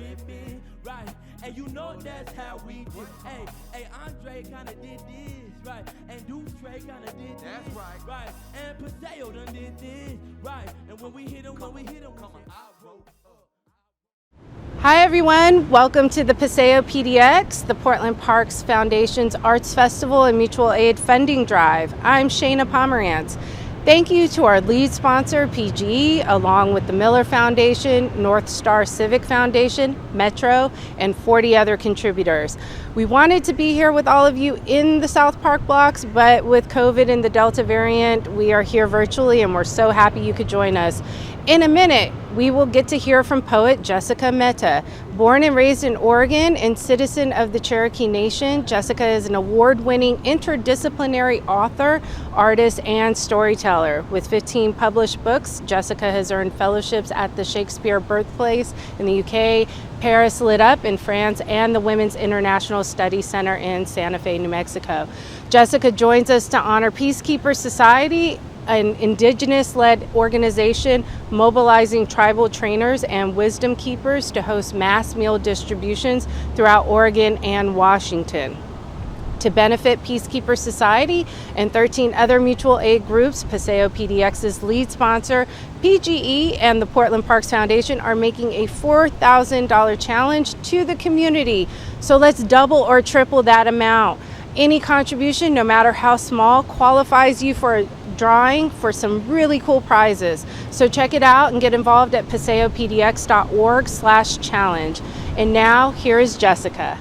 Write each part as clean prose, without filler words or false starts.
it been, right? And you know that's how we did. Hey, Andre kinda did this, right? And Deuce Trey kinda did this, that's right? And Paseo done did this, right? And when we hit him, come on, I wrote. Hi everyone, welcome to the Paseo PDX, the Portland Parks Foundation's Arts Festival and Mutual Aid Funding Drive. I'm Shayna Pomerantz. Thank you to our lead sponsor, PGE, along with the Miller Foundation, North Star Civic Foundation, Metro, and 40 other contributors. We wanted to be here with all of you in the South Park blocks, but with COVID and the Delta variant, we are here virtually and we're so happy you could join us. In a minute, we will get to hear from poet Jessica Mehta. Born and raised in Oregon and citizen of the Cherokee Nation, Jessica is an award-winning interdisciplinary author, artist, and storyteller. With 15 published books, Jessica has earned fellowships at the Shakespeare Birthplace in the UK, Paris Lit Up in France, and the Women's International Studies Center in Santa Fe, New Mexico. Jessica joins us to honor Peacekeeper Society, an indigenous-led organization mobilizing tribal trainers and wisdom keepers to host mass meal distributions throughout Oregon and Washington. To benefit Peacekeeper Society and 13 other mutual aid groups, Paseo PDX's lead sponsor, PGE, and the Portland Parks Foundation are making a $4,000 challenge to the community. So let's double or triple that amount. Any contribution, no matter how small, qualifies you for a drawing for some really cool prizes. So check it out and get involved at paseopdx.org/challenge. And now, here is Jessica.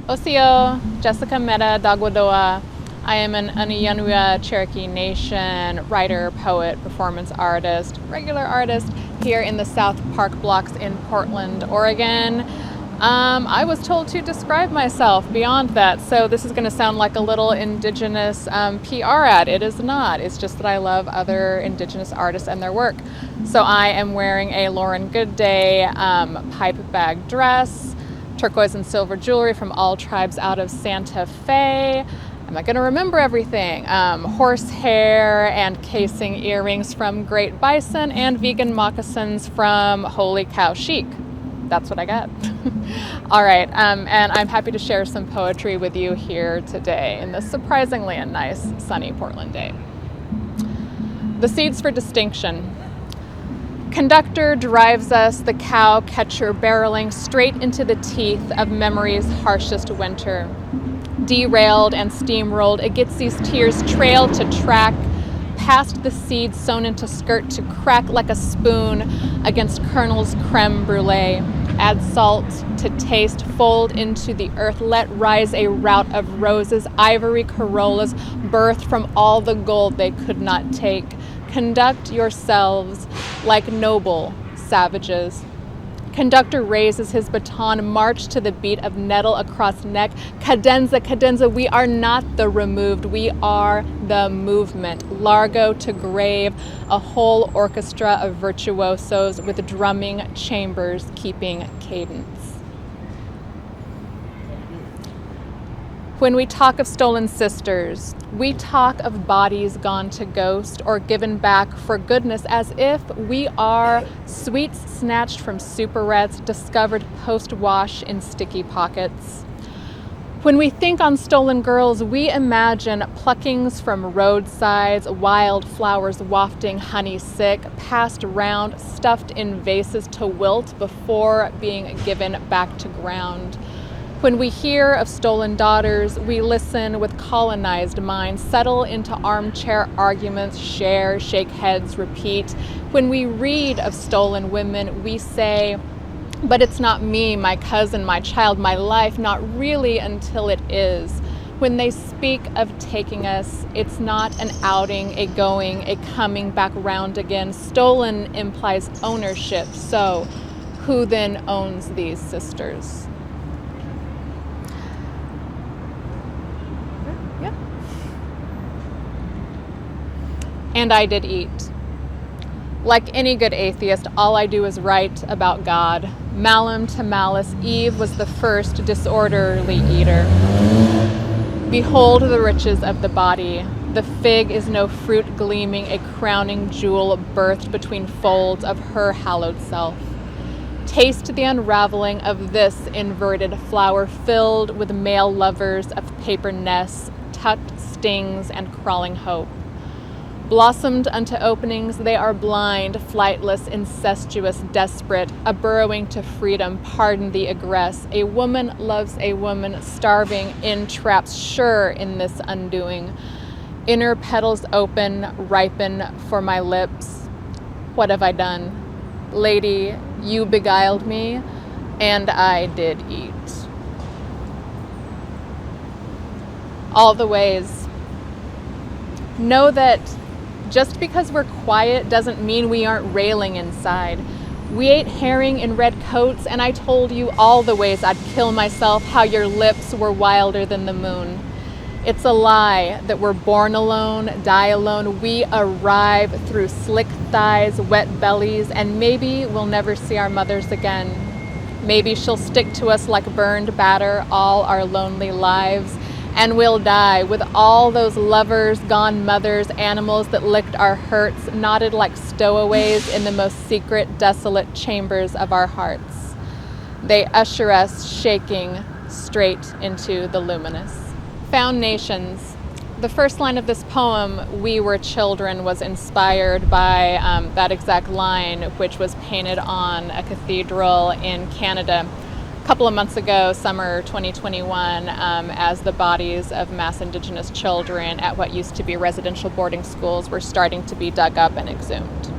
Osio, Jessica Mehta Dagwadoa. I am an Aniyanua Cherokee Nation writer, poet, performance artist, regular artist here in the South Park blocks in Portland, Oregon. I was told to describe myself beyond that, so this is going to sound like a little indigenous PR ad. It is not. It's just that I love other indigenous artists and their work. So I am wearing a Lauren Goodday pipe bag dress, turquoise and silver jewelry from All Tribes out of Santa Fe. I'm not going to remember everything. Horsehair and casing earrings from Great Bison and vegan moccasins from Holy Cow Chic. That's what I got. All right, and I'm happy to share some poetry with you here today in this surprisingly a nice sunny Portland day. The Seeds for Distinction. Conductor drives us, the cow catcher barreling straight into the teeth of memory's harshest winter. Derailed and steamrolled, it gets these tears trailed to track, past the seeds sewn into skirt to crack like a spoon against kernels creme brulee. Add salt to taste, fold into the earth, let rise a rout of roses, ivory corollas, birthed from all the gold they could not take. Conduct yourselves like noble savages. Conductor raises his baton, march to the beat of nettle across neck. Cadenza, cadenza, we are not the removed, we are the movement. Largo to grave, a whole orchestra of virtuosos with drumming chambers keeping cadence. When we talk of stolen sisters, we talk of bodies gone to ghost or given back for goodness, as if we are sweets snatched from superettes, discovered post-wash in sticky pockets. When we think on stolen girls, we imagine pluckings from roadsides, wild flowers wafting honey sick, passed round, stuffed in vases to wilt before being given back to ground. When we hear of stolen daughters, we listen with colonized minds, settle into armchair arguments, share, shake heads, repeat. When we read of stolen women, we say, but it's not me, my cousin, my child, my life, not really until it is. When they speak of taking us, it's not an outing, a going, a coming back round again. Stolen implies ownership, so who then owns these sisters? And I did eat. Like any good atheist, all I do is write about God. Malum to malice, Eve was the first disorderly eater. Behold the riches of the body. The fig is no fruit gleaming, a crowning jewel birthed between folds of her hallowed self. Taste the unraveling of this inverted flower filled with male lovers of paper nests, tucked stings, and crawling hope. Blossomed unto openings, they are blind, flightless, incestuous, desperate, a burrowing to freedom, pardon the aggress. A woman loves a woman, starving in traps, sure in this undoing. Inner petals open, ripen for my lips. What have I done? Lady, you beguiled me, and I did eat. All the ways. Know that just because we're quiet doesn't mean we aren't railing inside. We ate herring in red coats, and I told you all the ways I'd kill myself, how your lips were wilder than the moon. It's a lie that we're born alone, die alone. We arrive through slick thighs, wet bellies, and maybe we'll never see our mothers again. Maybe she'll stick to us like burned batter all our lonely lives. And we'll die with all those lovers, gone mothers, animals that licked our hurts, knotted like stowaways in the most secret, desolate chambers of our hearts. They usher us, shaking, straight into the luminous. Found Nations. The first line of this poem, "We Were Children," was inspired by that exact line, which was painted on a cathedral in Canada a couple of months ago, summer 2021, as the bodies of mass Indigenous children at what used to be residential boarding schools were starting to be dug up and exhumed.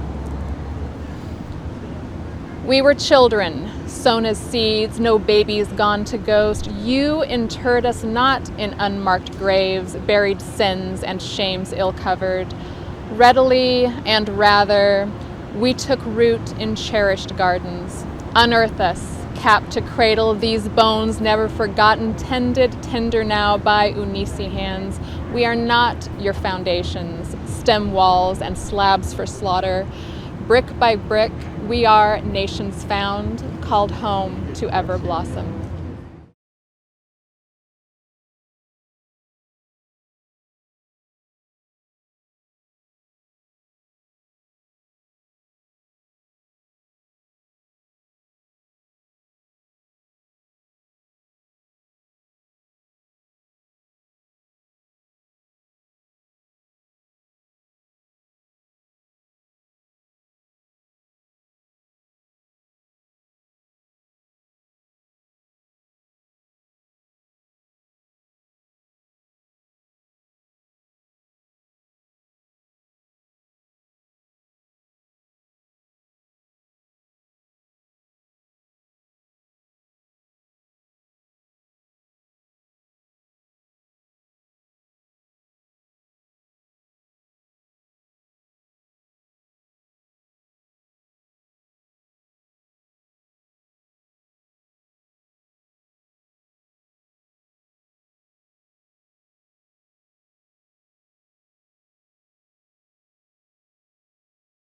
We were children, sown as seeds, no babies gone to ghost. You interred us not in unmarked graves, buried sins and shames ill-covered. Readily and rather, we took root in cherished gardens. Unearth us, capped to cradle, these bones never forgotten, tended tender now by Unisi hands. We are not your foundations, stem walls and slabs for slaughter. Brick by brick, we are nations found, called home to ever blossom.